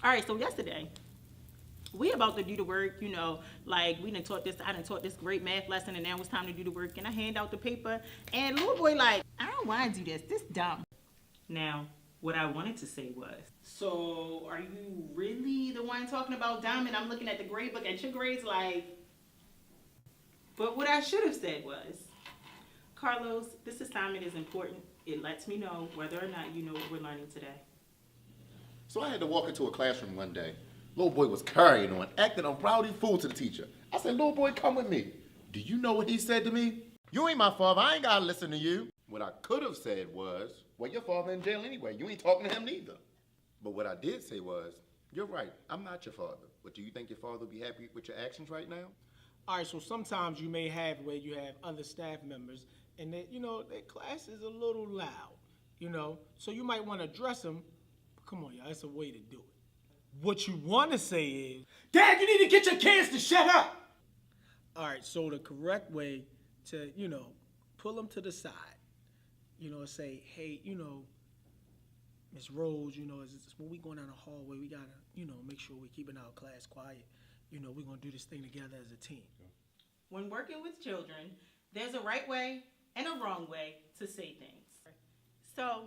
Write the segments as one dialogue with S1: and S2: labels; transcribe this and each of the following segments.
S1: All right, so yesterday, we about to do the work, like we done taught this, I done taught this great math lesson, and now it's time to do the work, and I hand out the paper, and little boy like, I don't want to do this dumb. Now, what I wanted to say was, so are you really the one talking about dumb? And I'm looking at the grade book at your grades like, but what I should have said was, Carlos, this assignment is important. It lets me know whether or not you know what we're learning today.
S2: So I had to walk into a classroom one day. Little boy was carrying on, acting a rowdy fool to the teacher. I said, little boy, come with me. Do you know what he said to me? You ain't my father. I ain't got to listen to you. What I could have said was, well, your father in jail anyway. You ain't talking to him neither. But what I did say was, you're right. I'm not your father. But do you think your father will be happy with your actions right now?
S3: All right, so sometimes you may have where you have other staff members and that, their class is a little loud, so you might want to address them. But come on, y'all, it's a way to do it. What you want to say is, Dad, you need to get your kids to shut up. All right, so the correct way to, pull them to the side, say, hey, Miss Rose, when we going down the hallway, we got to, make sure we're keeping our class quiet. We're going to do this thing together as a team.
S1: When working with children, there's a right way and a wrong way to say things. So,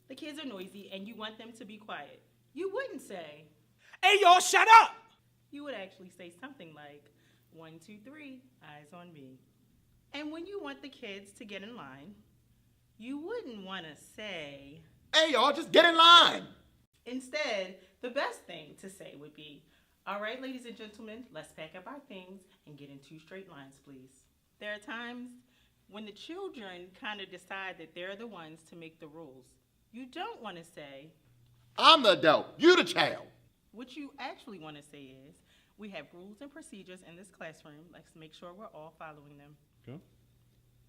S1: the kids are noisy and you want them to be quiet. You wouldn't say,
S3: hey, y'all, shut up!
S1: You would actually say something like, 1, 2, 3, eyes on me. And when you want the kids to get in line, you wouldn't want to say,
S2: hey, y'all, just get in line.
S1: Instead, the best thing to say would be, all right, ladies and gentlemen, let's pack up our things and get in 2 straight lines, please. There are times when the children kind of decide that they're the ones to make the rules. You don't want to say,
S2: I'm the adult, you the child.
S1: What you actually want to say is, we have rules and procedures in this classroom. Let's make sure we're all following them.
S4: Okay.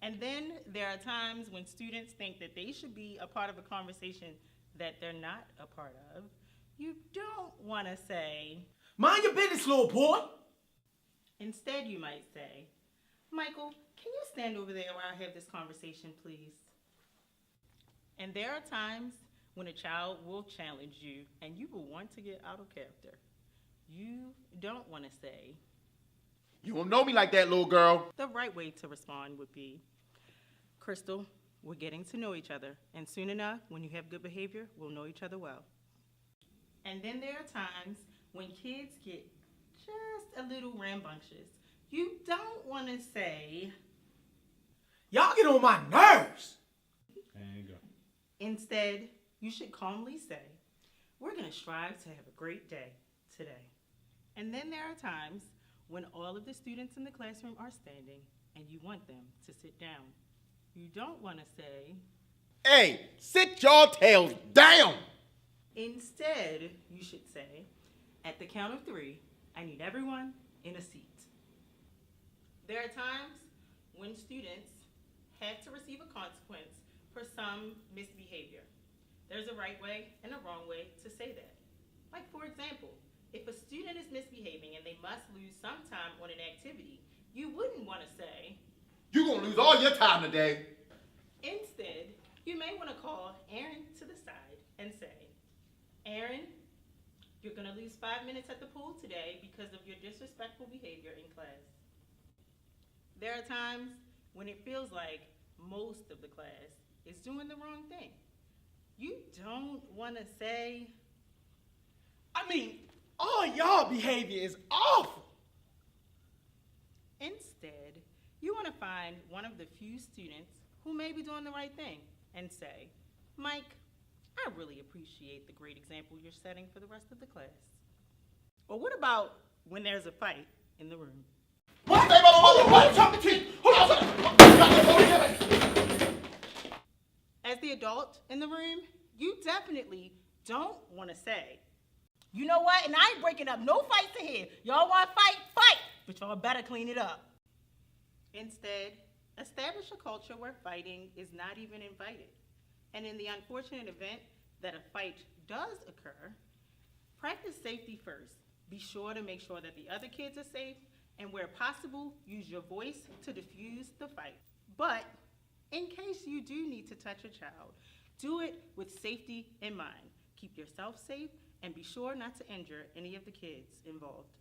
S1: And then there are times when students think that they should be a part of a conversation that they're not a part of. You don't want to say,
S3: mind your business, little boy.
S1: Instead, you might say, Michael, can you stand over there while I have this conversation, please? And there are times when a child will challenge you and you will want to get out of character. You don't want to say,
S2: you don't know me like that, little girl.
S1: The right way to respond would be, Crystal, we're getting to know each other, and soon enough, when you have good behavior, we'll know each other well. And then there are times when kids get just a little rambunctious. You don't want to say,
S3: y'all get on my nerves.
S4: There you go.
S1: Instead, you should calmly say, we're going to strive to have a great day today. And then there are times when all of the students in the classroom are standing and you want them to sit down. You don't want to say,
S2: hey, sit your tails down.
S1: Instead, you should say, at the count of 3, I need everyone in a seat. There are times when students have to receive a consequence for some misbehavior. There's a right way and a wrong way to say that. Like, for example, if a student is misbehaving and they must lose some time on an activity, you wouldn't want to say,
S2: you're going to lose all your time today.
S1: Instead, you may want to call Aaron to the side and say, Aaron, you're going to lose 5 minutes at the pool today because of your disrespectful behavior in class. There are times when it feels like most of the class is doing the wrong thing. You don't want to say,
S3: I mean, all y'all behavior is awful.
S1: Instead, you want to find one of the few students who may be doing the right thing and say, Mike, I really appreciate the great example you're setting for the rest of the class. Or what about when there's a fight in the room?
S2: What? What? Talking to you. Hold on.
S1: As the adult in the room, you definitely don't want to say, you know what, and I ain't breaking up no fights in here. Y'all want to fight? Fight! But y'all better clean it up. Instead, establish a culture where fighting is not even invited. And in the unfortunate event that a fight does occur, practice safety first. Be sure to make sure that the other kids are safe, and where possible, use your voice to diffuse the fight. But in case you do need to touch a child, do it with safety in mind. Keep yourself safe and be sure not to injure any of the kids involved.